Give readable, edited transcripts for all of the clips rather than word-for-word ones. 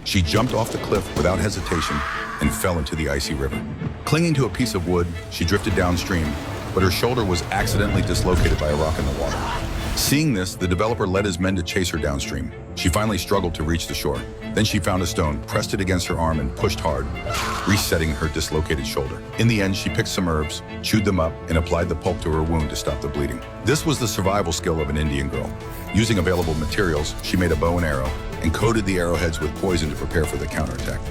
She jumped off the cliff without hesitation and fell into the icy river. Clinging to a piece of wood, she drifted downstream, but her shoulder was accidentally dislocated by a rock in the water. Seeing this, the developer led his men to chase her downstream. She finally struggled to reach the shore. Then she found a stone, pressed it against her arm, and pushed hard, resetting her dislocated shoulder. In the end, she picked some herbs, chewed them up, and applied the pulp to her wound to stop the bleeding. This was the survival skill of an Indian girl. Using available materials, she made a bow and arrow and coated the arrowheads with poison to prepare for the counterattack.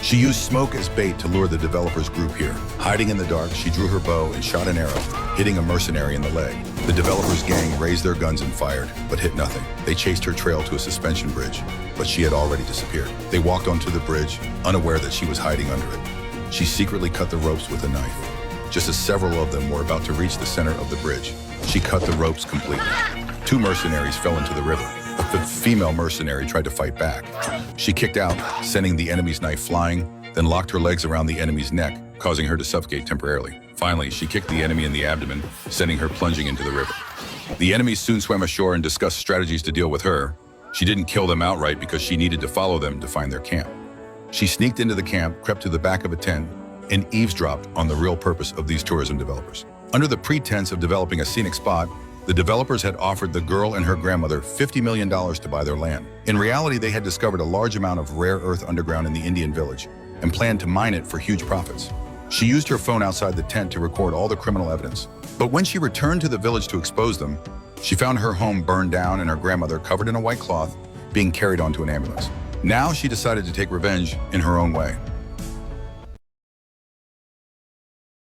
She used smoke as bait to lure the developers' group here. Hiding in the dark, she drew her bow and shot an arrow, hitting a mercenary in the leg. The developers' gang raised their guns and fired, but hit nothing. They chased her trail to a suspension bridge, but she had already disappeared. They walked onto the bridge, unaware that she was hiding under it. She secretly cut the ropes with a knife. Just as several of them were about to reach the center of the bridge, she cut the ropes completely. 2 mercenaries fell into the river, but the female mercenary tried to fight back. She kicked out, sending the enemy's knife flying, then locked her legs around the enemy's neck, causing her to suffocate temporarily. Finally, she kicked the enemy in the abdomen, sending her plunging into the river. The enemies soon swam ashore and discussed strategies to deal with her. She didn't kill them outright because she needed to follow them to find their camp. She sneaked into the camp, crept to the back of a tent, and eavesdropped on the real purpose of these tourism developers. Under the pretense of developing a scenic spot, the developers had offered the girl and her grandmother $50 million to buy their land. In reality, they had discovered a large amount of rare earth underground in the Indian village and planned to mine it for huge profits. She used her phone outside the tent to record all the criminal evidence. But when she returned to the village to expose them, she found her home burned down and her grandmother covered in a white cloth being carried onto an ambulance. Now she decided to take revenge in her own way.